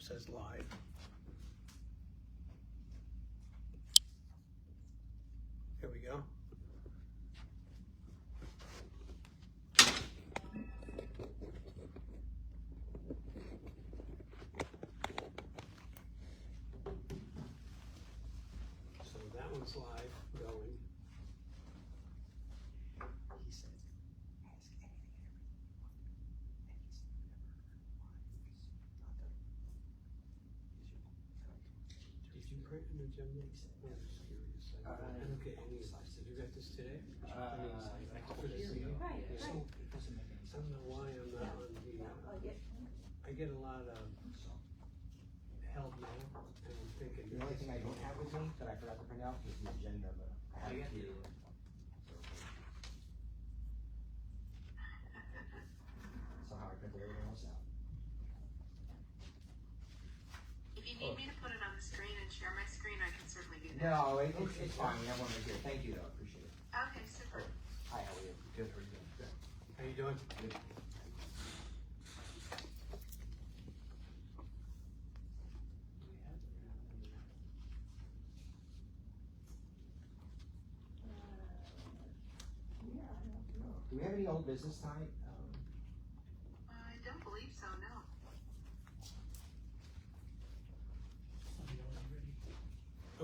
says live. Here we go. So that one's live, going. He said, ask anything Did you print an agenda? I'm just curious. I don't get any slides. Did you get this today? For this meeting? Right, So, right. It doesn't make any I sense. don't know why I'm not on the, I get a lot of held mail, and I'm thinking. The only thing I don't have with me that I forgot to print out is the agenda, but I have it here. Somehow I printed everything else out. If you need me to put it on the screen and share my screen, I can certainly do that. No, it's fine, we have one right here. Thank you though, appreciate it. Okay, super. Hi, how are you? Good, how are you doing? Good. How you doing? Good. Do we have any old business tonight? I don't believe so, no.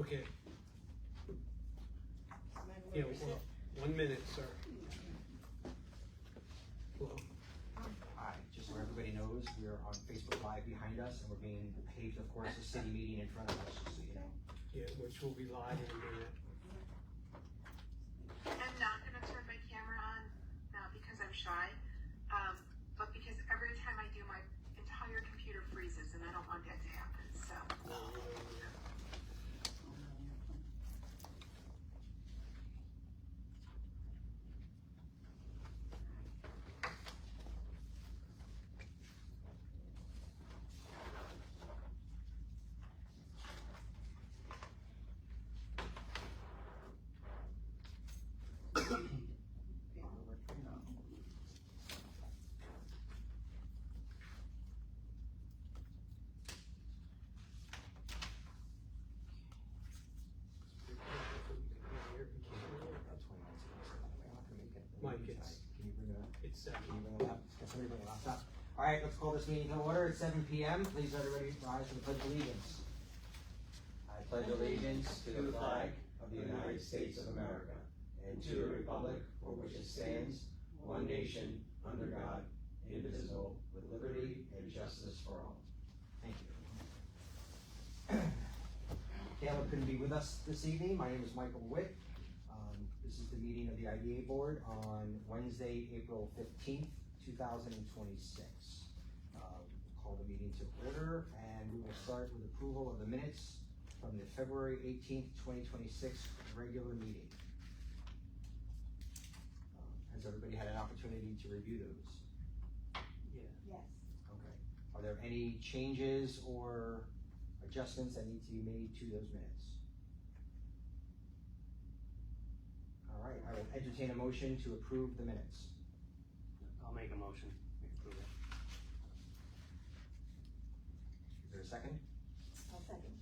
Okay. Yeah, well, 1 minute, sir. Hello. Hi, just so everybody knows, we are on Facebook Live behind us, and we're being paged, of course, the city meeting in front of us, just so you know. Yeah, which will be live in a minute. I'm not gonna turn my camera on, not because I'm shy, but because every time I do, my entire computer freezes, and I don't want that to happen, so. Mike, it's, Can you bring it up? it's, Can you bring it up? Can somebody bring it up? All right, let's call this meeting to order at 7 p.m. Please everybody rise for the Pledge of Allegiance. I pledge allegiance to the flag of the United States of America and to the republic for which it stands, one nation, under God, indivisible, with liberty and justice for all. Thank you. Caleb couldn't be with us this evening. My name is Michael Witt. This is the meeting of the IDA Board on Wednesday, April 15th, 2026. We'll call the meeting to order, and we will start with approval of the minutes from the February 18th, 2026 regular meeting. Has everybody had an opportunity to review those? yeah. Yes. Okay. Are there any changes or adjustments that need to be made to those minutes? All right, I will entertain a motion to approve the minutes. I'll make a motion. We approve it. Is there a second? I'll second.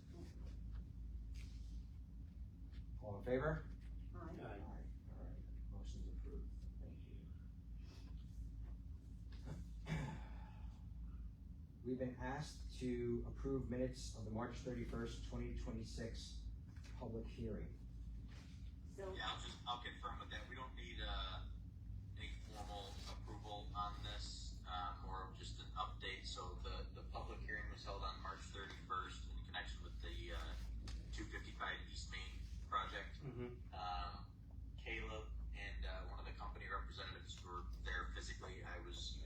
All in favor? Aye. Aye. All right, motion's approved. Thank you. We've been asked to approve minutes of the March 31st, 2026 public hearing. So, Yeah, I'll confirm with that. We don't need, any formal approval on this, more of just an update. So the public hearing was held on March 31st in connection with the, 255 East Main project. Mm-hmm. Caleb and, one of the company representatives were there physically. I was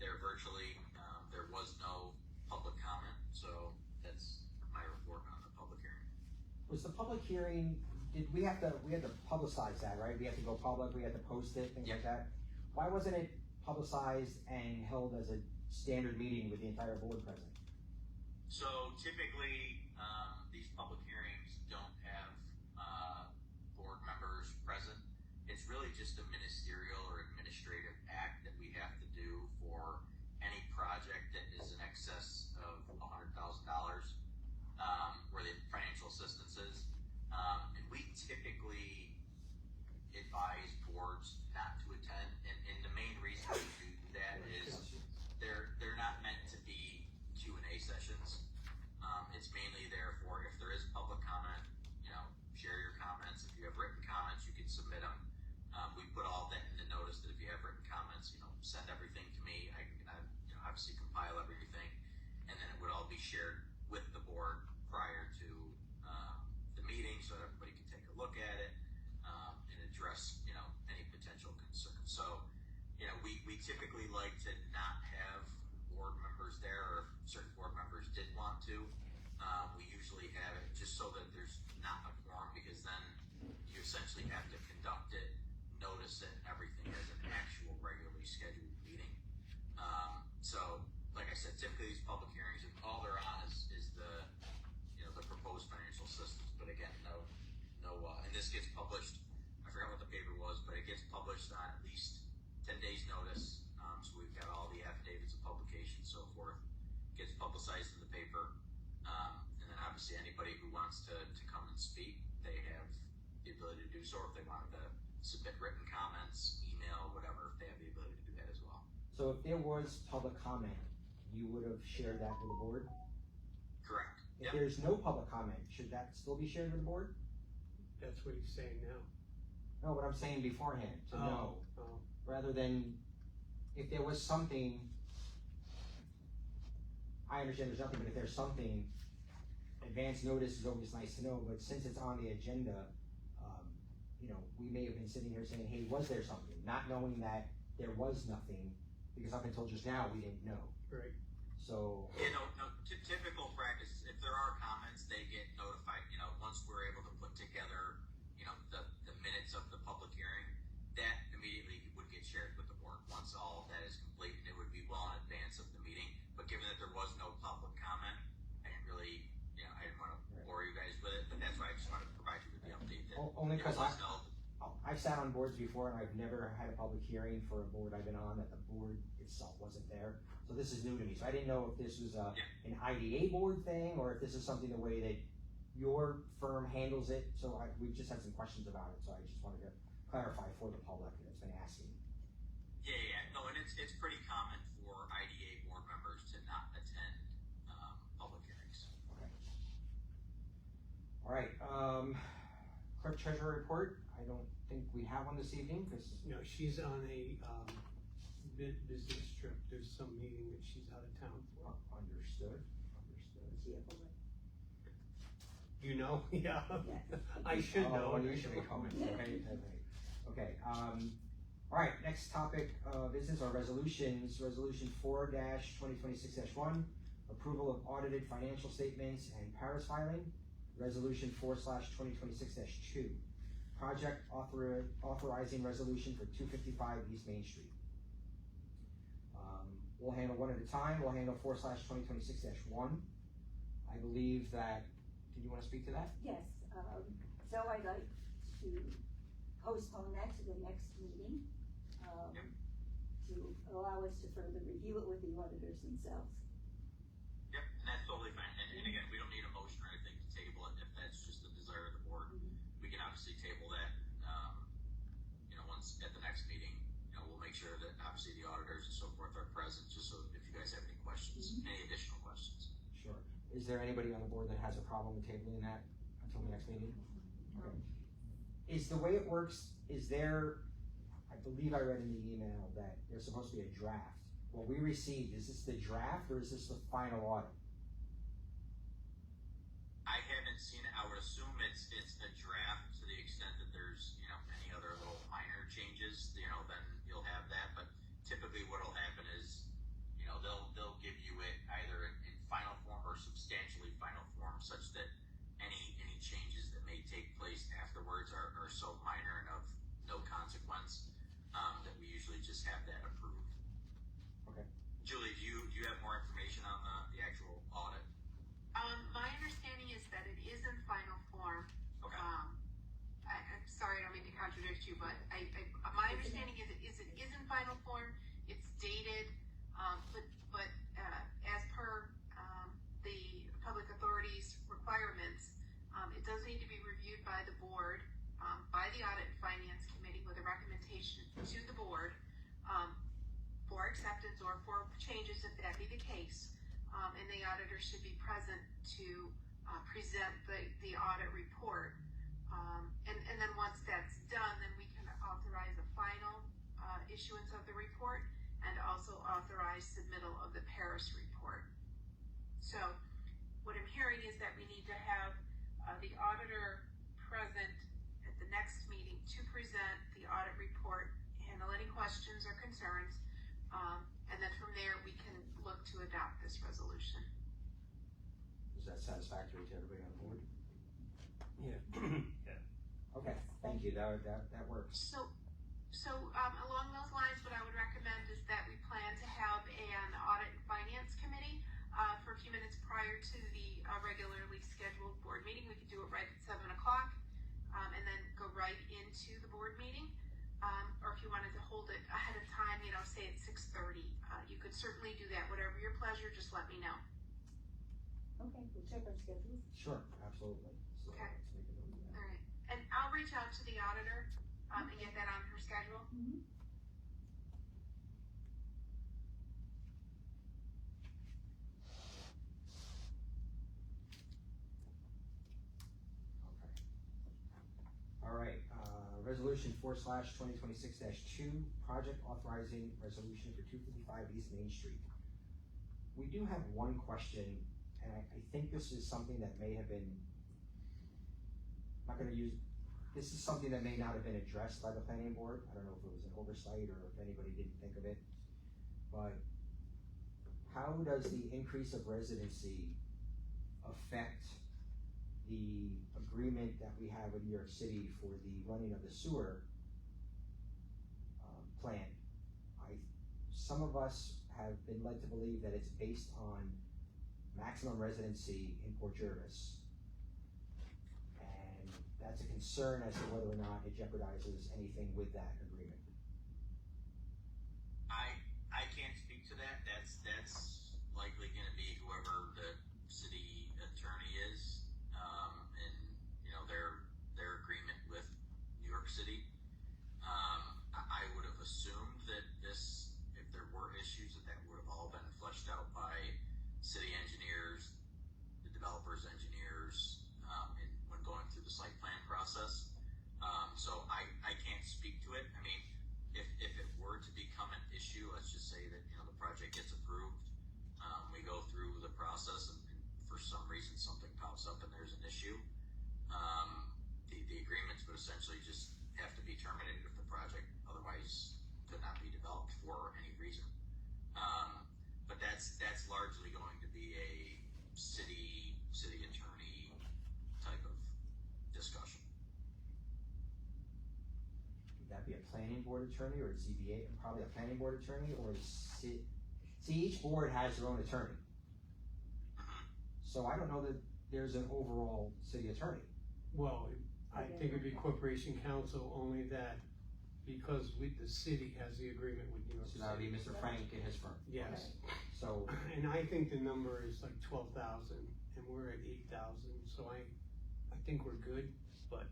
there virtually. There was no public comment, so that's my report on the public hearing. Was the public hearing, we had to publicize that, right? We had to go public, we had to post it, things like that. Why wasn't it publicized and held as a standard meeting with the entire board present? So typically, these public hearings don't have, board members present. It's really just a ministerial or administrative act that we have to do for any project that is in excess of $100,000 just so that there's not a quorum, because then you essentially have to conduct it, notice it, everything as an actual regularly scheduled meeting. So, like I said, typically these public hearings, all they're on is the, the proposed financial systems. But again, and this gets published, I forgot what the paper was, but it gets published on at least 10 days notice. So we've got all the affidavits of publication, so forth, gets publicized in the paper. And then obviously anybody who wants to come and speak, they have the ability to do so. If they wanted to submit written comments, email, whatever, they have the ability to do that as well. So if there was public comment, you would have shared that with the board? Correct. If Yep. there's no public comment, should that still be shared with the board? That's what he's saying now. No, what I'm saying beforehand, to know, Oh, rather than, if there was something, I understand there's nothing, but if there's something, advance notice is always nice to know, but since it's on the agenda, we may have been sitting here saying, hey, was there something? Not knowing that there was nothing, because up until just now, we didn't know. right. So, Yeah, typical practice, if there are comments, they get notified, once we're able to put together, the minutes of the public hearing, that immediately would get shared with the board. Once all of that is complete, it would be well in advance of the meeting. But given that there was no public comment, I didn't really, I didn't want to bore you guys with it, but that's why I just wanted to provide you with the update that only because it was held. I've sat on boards before and I've never had a public hearing for a board I've been on that the board itself wasn't there. So this is new to me. So I didn't know if this was an IDA board thing or if this is something the way that your firm handles it. So we've just had some questions about it. So I just wanted to clarify for the public that's been asking. Yeah. No, and it's pretty common for IDA board members to not attend public hearings. Okay. All right. Clerk treasurer report. I don't think we have one this evening because She's on a, business trip. There's some meeting that she's out of town for. Understood. You know? Yeah. Yes. I should know. Unusually comments. Okay. All right. Next topic of business are resolutions. Resolution 4-2026-1, approval of audited financial statements and Paris filing. Resolution 4/2026-2, project authorizing resolution for 255 East Main Street. We'll handle one at a time. We'll handle 4/2026-1. I believe that. Did you want to speak to that? Yes, so I'd like to postpone that to the next meeting, to allow us to further review it with the auditors themselves. Yep, and that's totally fine. And again, we don't need a motion or anything to table it if that's just the desire of the board. We can obviously table that, once at the next meeting, we'll make sure that obviously the auditors and so forth are present, just so if you guys have any questions, any additional questions. Sure. Is there anybody on the board that has a problem with tabling that until the next meeting? Okay. Is the way it works, I believe I read in the email that there's supposed to be a draft. What we received, is this the draft or is this the final audit? I haven't seen it. I would assume it's a draft to the extent that there's, any other little minor changes, then you'll have that. But typically what'll happen is, they'll give you it either in final form or substantially final form, such that any changes that may take place afterwards are so minor and of no consequence, that we usually just have that approved. Okay. Julie, do you have more information on the actual audit? My understanding is that it is in final form. Okay. I'm sorry, I don't mean to contradict you, but my understanding is it is in final form. It's dated, but as per the public authorities requirements, it does need to be reviewed by the board, by the Audit and Finance Committee with a recommendation to the board for acceptance or for changes if that be the case. And the auditor should be present to present the audit report. And then once that's done, then we can authorize a final issuance of the report and also authorize submittal of the Paris report. So what I'm hearing is that we need to have the auditor present at the next meeting to present the audit report, handle any questions or concerns, and then from there we can look to adopt this resolution. Is that satisfactory to everybody on board? Okay, thank you, that works. So, along those lines, what I would recommend is that we plan to have an audit and finance committee, for a few minutes prior to the, regularly scheduled board meeting. We could do it right at 7 o'clock, and then go right into the board meeting. Or if you wanted to hold it ahead of time, say at 6:30, you could certainly do that. Whatever your pleasure, just let me know. Okay, we'll check our schedules. Sure, absolutely. So Okay. let's make a note of that. All right, and I'll reach out to the auditor, and get that on her schedule. Mm-hmm. Okay. All right, resolution 4/2026-2, project authorizing resolution for 255 East Main Street. We do have one question, and I think this is something that may have been, this is something that may not have been addressed by the planning board. I don't know if it was an oversight or if anybody didn't think of it. But how does the increase of residency affect the agreement that we have with New York City for the running of the sewer plant? Some of us have been led to believe that it's based on maximum residency in Port Jervis. And that's a concern as to whether or not it jeopardizes anything with that agreement. I can't speak to that. That's likely gonna be whoever the city attorney is, and, their agreement with New York City. I would have assumed that if there were issues, that would have all been fleshed out by city engineers, the developer's engineers, when going through the site plan process. So I can't speak to it. I mean, if it were to become an issue, let's just say that, the project gets approved, we go through the process, and for some reason something pops up and there's an issue, the agreements would essentially just have to be terminated if the project otherwise could not be developed for any reason. But that's largely going to be a city attorney type of discussion. Would that be a planning board attorney or a ZBA? Probably a planning board attorney or see, each board has their own attorney. So I don't know that there's an overall city attorney. Well, I think it'd be corporation counsel, only that because the city has the agreement with New York So that would be City. Mr. Frank and his firm. Yes, So, and I think the number is like 12,000 and we're at 8,000, so I think we're good, but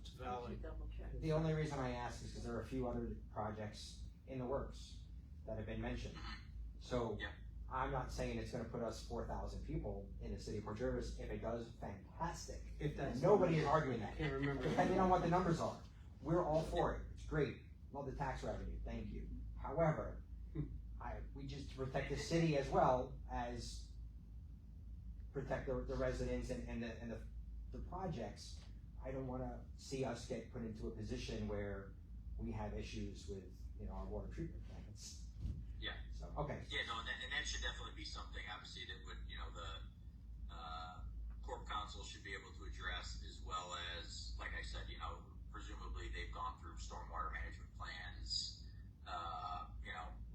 it's valid. Double check. the only reason I ask is because there are a few other projects in the works that have been mentioned. So, Yeah. I'm not saying it's gonna put us 4,000 people in the city of Port Jervis. If it does, fantastic. If that's. And nobody is arguing that. I can't remember. Depending on what the numbers are, we're all for it. It's great. Love the tax revenue. Thank you. However, we just protect the city as well as protect the residents and the projects. I don't want to see us get put into a position where we have issues with our water treatment plants. Yeah. So okay. Yeah, no, and that should definitely be something, obviously, that would, the Corp Council should be able to address, as well as, like I said, presumably they've gone through stormwater management plans,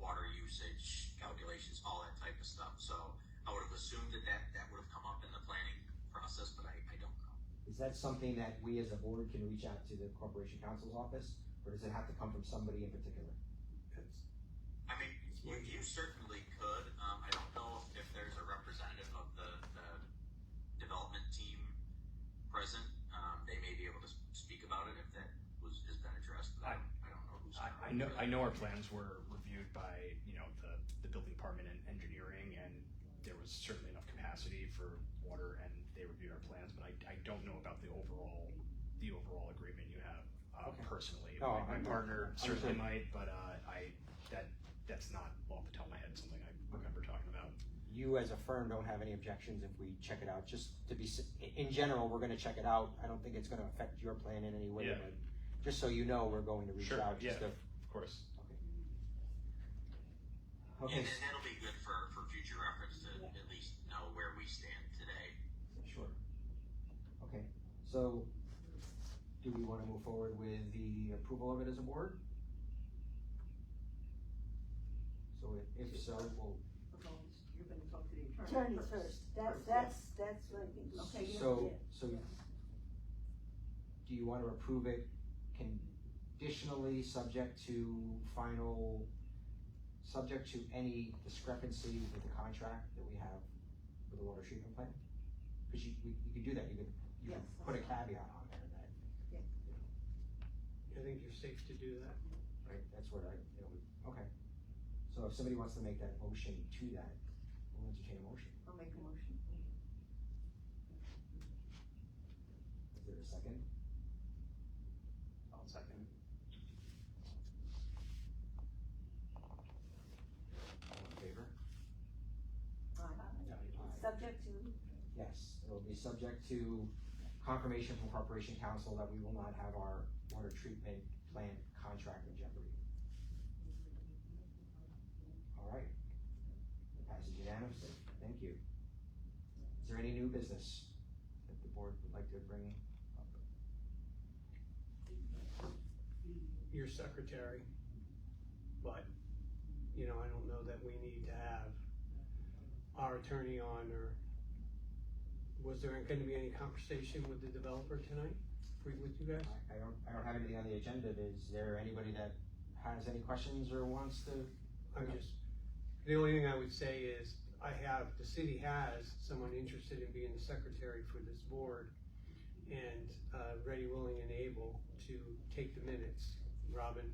water usage calculations, all that type of stuff. So I would have assumed that would have come up in the planning process, but I don't know. Is that something that we as a board can reach out to the Corporation Counsel's office, or does it have to come from somebody in particular? I mean, you certainly could. I don't know if there's a representative of the development team present. They may be able to speak about it if that has been addressed, but I don't know who's. I know our plans were reviewed by, the building department and engineering, and there was certainly enough capacity for water, and they reviewed our plans, but I don't know about the overall agreement you have, Okay. personally. No, My partner I'm certainly sure. might, but, that's not off the top of my head, something I remember talking about. You as a firm don't have any objections if we check it out, just to be, in general, we're gonna check it out. I don't think it's gonna affect your plan in any way, Yeah. but just so you know, we're going to reach Sure, out yeah, just to. of course. Okay. And that'll be good for future reference to at least know where we stand today. Sure. Okay. So, do we wanna move forward with the approval of it as a board? So if so, we'll, You're gonna talk to the Attorneys first, that's what I think. Okay, yeah. so, do you wanna approve it conditionally, subject to any discrepancy with the contract that we have with the water treatment plant? Cause you could do that, you could Yes. put a caveat on there that, I think you're safe to do that. right, that's what okay. So if somebody wants to make that motion to that, we'll entertain a motion. I'll make a motion. Is there a second? I'll second. All in favor? Subject to, Yes, it will be subject to confirmation from Corporation Council that we will not have our water treatment plant contract in jeopardy. All right, it passes unanimously, thank you. Is there any new business that the board would like to bring up? Your secretary, but, I don't know that we need to have our attorney on, or was there gonna be any conversation with the developer tonight, with you guys? I don't have anything on the agenda. Is there anybody that has any questions or wants to? The only thing I would say is, the city has someone interested in being the secretary for this board, and, ready, willing, and able to take the minutes. Robin,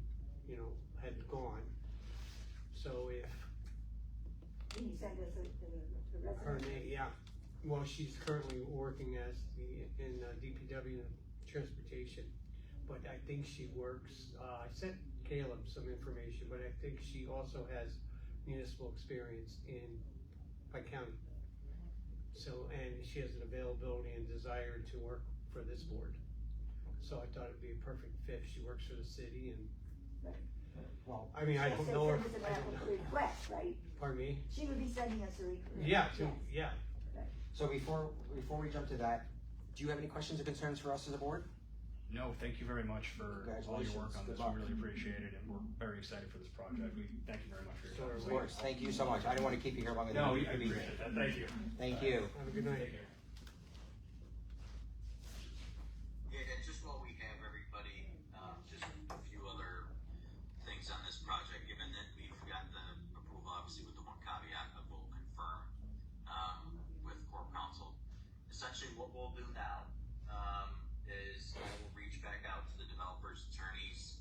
had gone, so if can you send us the her resume? name, yeah, well, she's currently working as in DPW transportation, but I think she works, I sent Caleb some information, but I think she also has municipal experience in Pike County. So, and she has an availability and desire to work for this board. So I thought it'd be a perfect fit. She works for the city and, Well, I mean, I don't know her. She has to I send don't us know. a request, right? Pardon me? She would be sending us a request. Yeah, Yes. yeah. so before we jump to that, do you have any questions or concerns for us as a board? No, thank you very much for all your work on Congratulations. this, Good luck. we really appreciate it, and we're very excited for this project, we thank you very much for your time. Of course, thank you so much. I didn't want to keep you here longer than No, you I need to be. appreciate that, thank you. Thank you. Have a good night. Take care. Yeah, and just while we have everybody, just a few other things on this project, given that we've got the approval, obviously with the one caveat that we'll confirm, with Corp Council. Essentially what we'll do now, is we'll reach back out to the developers' attorneys,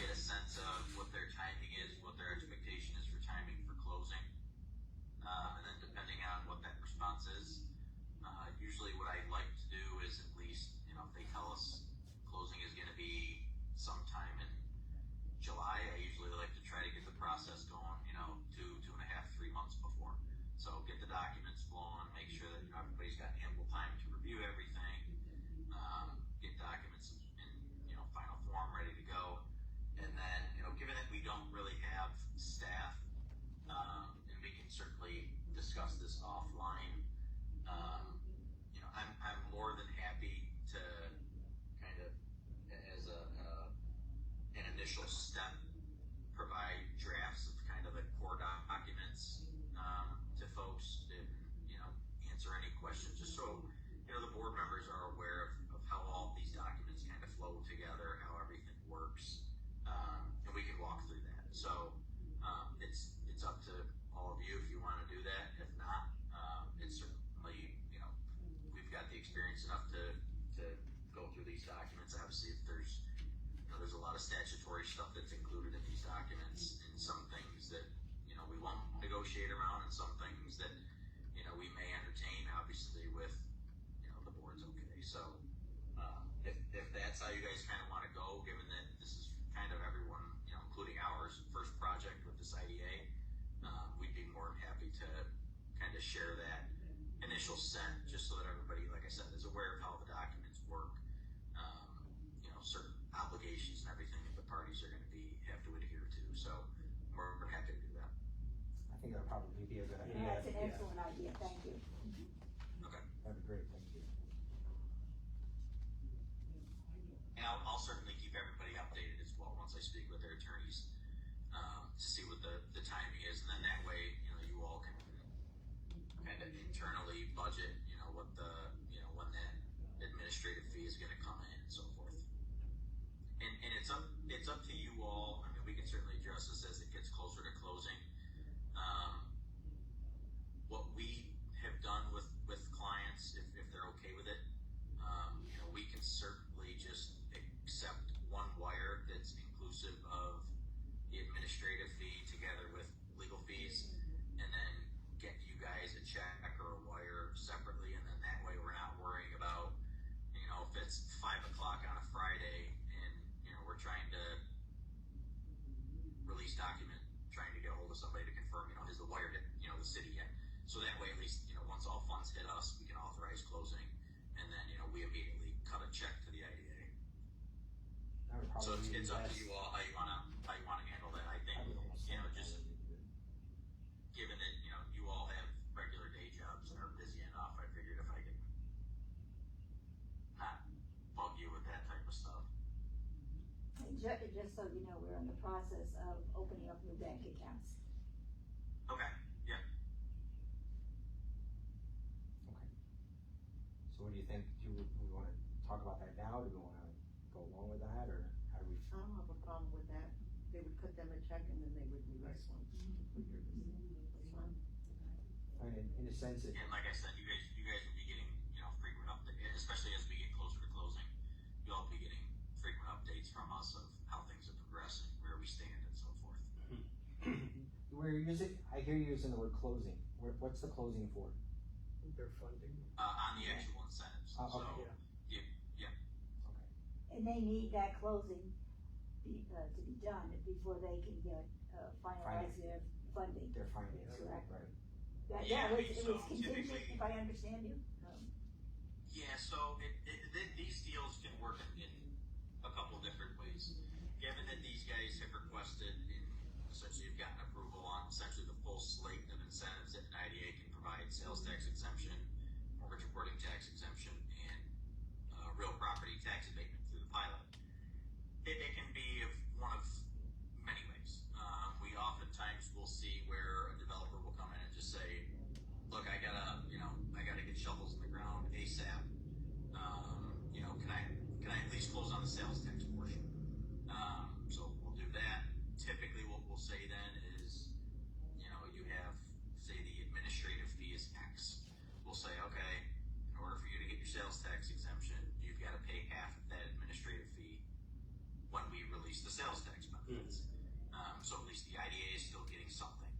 get a sense of what their timing is, what their expectation is for timing for closing. And then depending on what that response is, usually what I like to do is at least, if they tell us closing is gonna be sometime in July, I usually like to try to get the process going, 2.5, 3 months before. So get the documents flowing, make sure that everybody's got ample time to review everything, get documents in, final form, ready to go. And then, given that we don't really have staff, and we can certainly discuss this offline, I'm more than happy to kind of, as an initial step, provide drafts of kind of the core documents, to folks and, answer any questions, just so, the board members are aware of how all these documents kind of flow together, how everything works, and we can walk through that. So, it's up to all of you if you wanna do that. If not, it's certainly, we've got the experience enough to go through these documents. Obviously, if there's a lot of statutory stuff that's included in these documents, and some things that, we won't negotiate around, and some things that, we may entertain, obviously, with, the board's okay. So, if that's how you guys kind of want to go, given that this is kind of everyone, including ours, first project with this IDA, we'd be more than happy to kind of share that initial set, just so that everybody, like I said, is aware of how the documents work, certain obligations and everything that the parties are going to have to adhere to. So we're happy to do that. I think that'll probably be a good idea. That's an excellent idea, thank you. Okay. That'd be great, thank you. I'll certainly keep everybody updated as well once I speak with their attorneys, to see what the timing is, and then that way, you know, you all can kind of internally budget, you know, what the, you know, when that administrative fee is gonna come in and so forth. And it's up to you all. I mean, we can certainly address this as it gets closer to closing. What we have done with clients, if they're okay with it, you know, we can certainly just accept one wire that's inclusive of the administrative fee together with legal fees, and then get you guys a check or a wire separately, and then that way we're not worrying about, you know, if it's 5 o'clock on a Friday and, you know, we're trying to release document, trying to get a hold of somebody to confirm, you know, has the wire hit, you know, the city yet? So that way, at least, you know, once all funds hit us, we can authorize closing, and then, you know, we immediately cut a check to the IDA. That would So probably be it's up to best. you all how you wanna handle that. I think, I would almost you know, think just that would be good. given that, you know, you all have regular day jobs and are busy enough, I figured if I could not bug you with that type of stuff. And just so you know, we're in the process of opening up new bank accounts. Okay, yeah. Okay. So what do you think? Do we wanna talk about that now? Do we wanna go along with that, or how do we? I don't have a problem with that. They would cut them a check and then they would release one. That's fine. I mean, in a sense, it, And like I said, you guys will be getting, you know, frequent updates, especially as we get closer to closing. You'll all be getting frequent updates from us of how things are progressing, where we stand, and so forth. where you're using, I hear you using the word closing. What's the closing for? Their funding. On the actual incentives. Okay. So, Yeah. yeah. And they need that closing to be done before they can get, finalize their funding. Their finance, Correct. right? Yeah, it so was contingent, typically- if I understand you. Yeah, so these deals can work in a couple different ways. Given that these guys have requested, essentially you've gotten approval on essentially the full slate of incentives that an IDA can provide: sales tax exemption, mortgage reporting tax exemption, and real property tax abatement through the pilot. It can be one of many ways. We oftentimes will see where a developer will come in and just say, look, I gotta get shovels in the ground ASAP. You know, can I at least close on the sales tax portion? So we'll do that. Typically what we'll say then is, you know, you have, say the administrative fee is X. We'll say, okay, in order for you to get your sales tax exemption, you've gotta pay half of that administrative fee when we release the sales tax benefits. So at least the IDA is still getting something.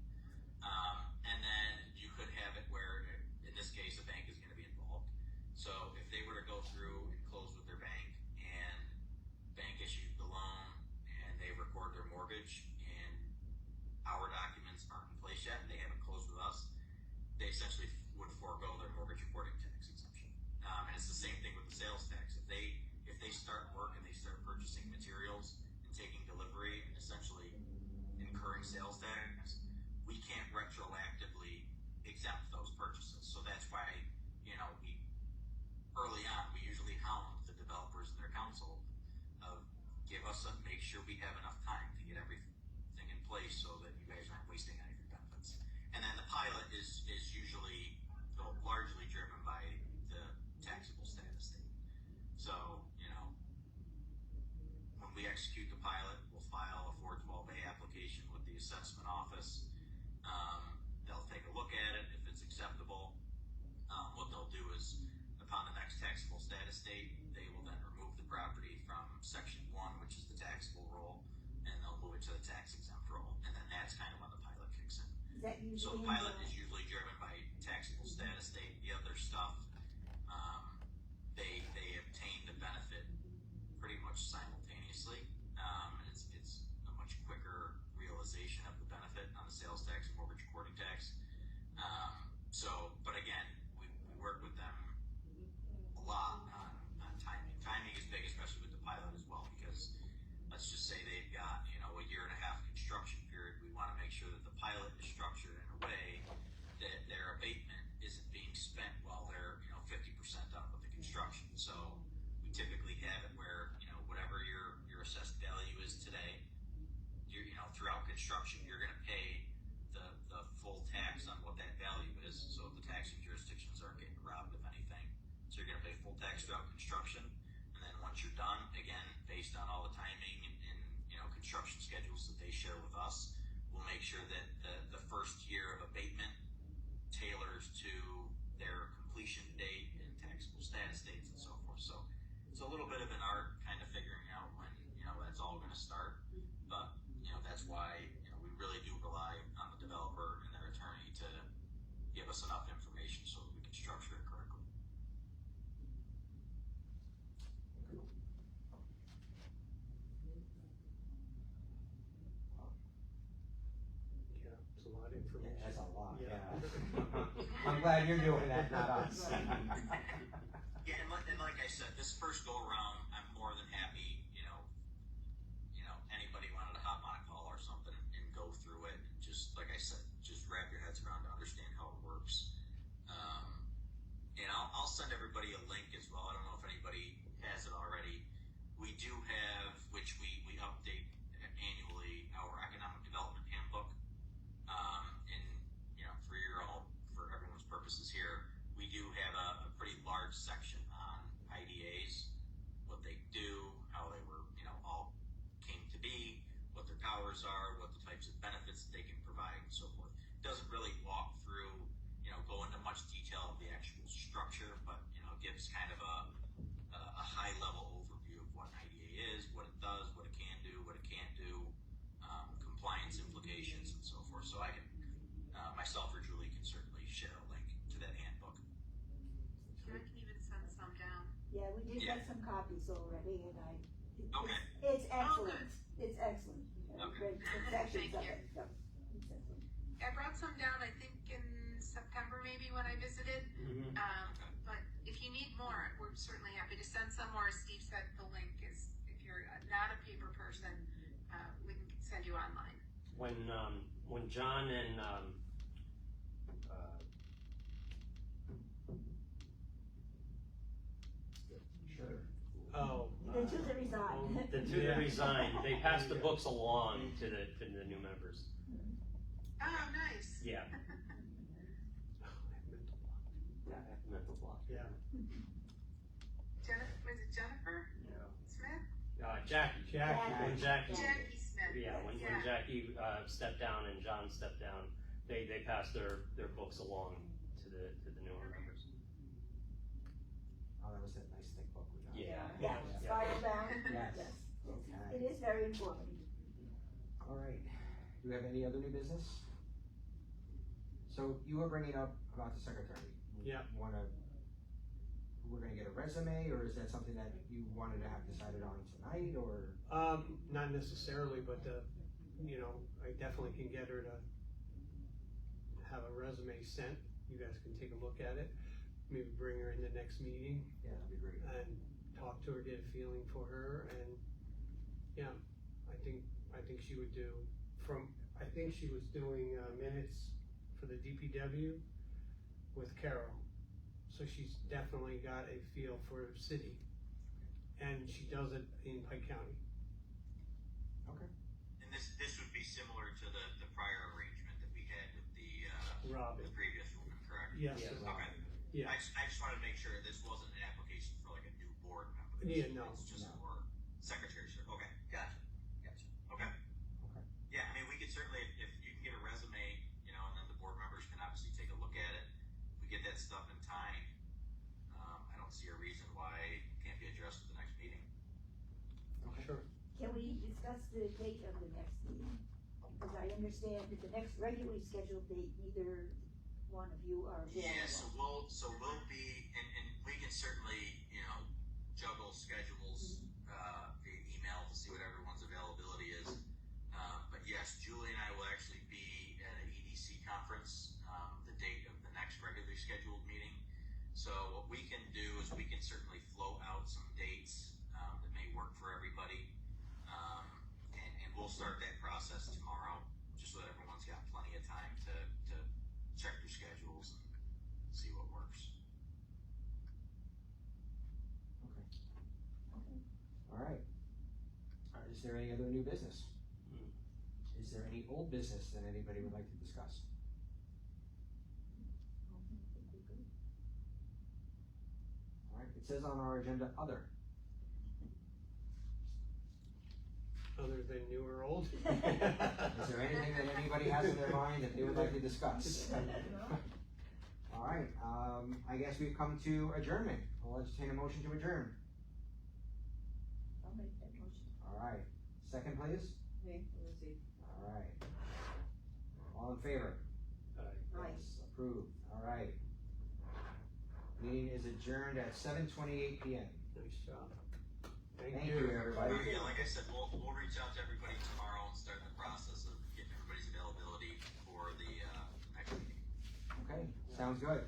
And then you could have it where, in this case, a bank is gonna be involved. So if they were to go through and close with their bank, and bank issued the loan, and they record their mortgage, and our documents aren't in place yet, and they haven't closed with us, they essentially would forego their mortgage reporting tax exemption. And it's the same thing with the sales tax. If they start work and they start purchasing materials and taking delivery and essentially incurring sales tax, we can't retroactively exempt those purchases. So that's why, you know, early on, we usually hound the developers and their counsel of make sure we have enough time to get everything in place so that you guys aren't wasting any of your benefits. And then the pilot is usually largely driven by the taxable status date. So, you know, when we execute the pilot, we'll file a 412A application with the assessment office. They'll take a look at it. If it's acceptable, what they'll do is, upon the next taxable status date, they will then remove the property from section 1, which is the taxable roll, and they'll move it to the tax exempt roll. And then that's kind of when the pilot kicks in. Is that usually? So the pilot is usually driven by taxable status date. The other stuff, they obtain the benefit pretty much simultaneously. And it's a much quicker realization of the benefit on the sales tax and mortgage reporting tax. But again, we work with them a lot on timing. Timing is big, especially with the pilot as well, because let's just say they've got, you know, a 1.5 year construction period. We want to make sure that the pilot is structured in a way that their abatement isn't being spent while they're, you know, 50% done with the construction. So we typically have it where, you know, whatever construction, you're gonna pay the full tax on what that value is, so the taxing jurisdictions aren't getting robbed of anything. So you're gonna pay full tax throughout construction, and then once you're done, again, based on all the timing and construction schedules that they share with us, we'll make sure that the first year of abatement tailors to their completion date and taxable status dates and so forth. So it's a little bit of an art kind of figuring out when, that's all gonna start. But, that's why, we really do rely on the developer and their attorney to give us enough information so that we can structure it correctly. Yeah, it's a lot of information. That's a lot, Yeah. yeah. I'm glad you're doing that, not us. Yeah, and like I said, this first go around, I'm more than happy, anybody wanted to hop on a call or something and go through it. Just like I said, just wrap your heads around to understand how it works. And I'll send everybody a link as well. I don't know if anybody has it already. We do have, which we update annually, our economic development handbook. And for everyone's purposes here, we do have a pretty large section on IDAs, what they do, how they were, all came to be, what their powers are, what the types of benefits they can provide, and so forth. Doesn't really walk through, go into much detail of the actual structure, but, gives kind of a high level overview of what an IDA is, what it does, what it can do, what it can't do, compliance implications, and so forth. So I can, myself or Julie can certainly share a link to that handbook. I can even send some down. Yeah, we did Yeah. get some copies already, and Okay. it's Oh, excellent. It's excellent. Okay. It's actually Thank you. something, so, it's excellent. I brought some down, I think in September maybe when I visited. Mhm. But if you need more, we're certainly happy to send some more. As Steve said, the link is, if you're not a paper person, we can send you online. When John and, Sure. Oh. The two that resigned. the two Yeah. that resigned, they passed the books along to the new members. Oh, nice. Yeah, Oh, I have mental block. mental block. Yeah. Was it Jennifer Yeah. Smith? Jackie. Jackie. When Jackie. Jackie Smith. Yeah, when Jackie stepped down and John stepped down, they passed their books along to the newer members. Oh, that was that nice thick book we got. Yeah. Yeah, Yeah. spiral bound. Yes. Yes. Okay. It is very informative. All right. Do we have any other new business? So you were bringing up about the secretary. Yeah. We're gonna get a resume, or is that something that you wanted to have decided on tonight, or? Not necessarily, but I definitely can get her to have a resume sent. You guys can take a look at it. Maybe bring her in the next meeting Yeah, that'd be great. and talk to her, get a feeling for her, and yeah, I think she would do. I think she was doing minutes for the DPW with Carol, so she's definitely got a feel for the city, and she does it in Pike County. And this would be similar to the prior arrangement that we had with the Robin. previous woman, correct? Yes. Yes. Okay. Yeah. I just wanted to make sure this wasn't an application for like a new board member. Yeah, no. It's just No. for secretary, sir. Okay, gotcha. Okay. Okay. Yeah, I mean, we could certainly, if you can get a resume, and then the board members can obviously take a look at it. We get that stuff in time. I don't see a reason why it can't be addressed at the next meeting. Sure. Can we discuss the date of the next meeting? Because I understand that the next regularly scheduled date, neither one of you are available. Yeah, so we'll be, and we can certainly, juggle schedules, via email to see what everyone's availability is. But yes, Julie and I will actually be at an EDC conference, the date of the next regularly scheduled meeting. So what we can do is we can certainly float out some dates, that may work for everybody. And we'll start that process tomorrow, just so that everyone's got plenty of time to check their schedules and see what works. All right. Is there any other new business? Hmm. Is there any old business that anybody would like to discuss? All right, it says on our agenda, other. Other than new or old? Is there anything that anybody has in their mind that they would like to discuss? All right, I guess we've come to adjournment. I'll entertain a motion to adjourn. I'll make that motion. All right, second please. Hey, Lucy. All right. All in favor? Aye. Yes, approved. All right. Meeting is adjourned at 7:28 p.m. Nice job. Thank you, everybody. Yeah, like I said, we'll reach out to everybody tomorrow and start the process of getting everybody's availability for the next meeting. Okay, sounds good.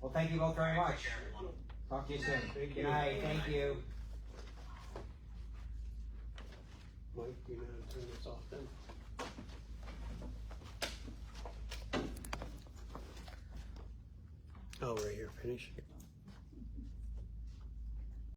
Well, thank you both very All right, much. take care, everyone. Talk to you soon. Thank Good you. night, thank you. Mike, you know how to turn this off then? Oh, right here, finish.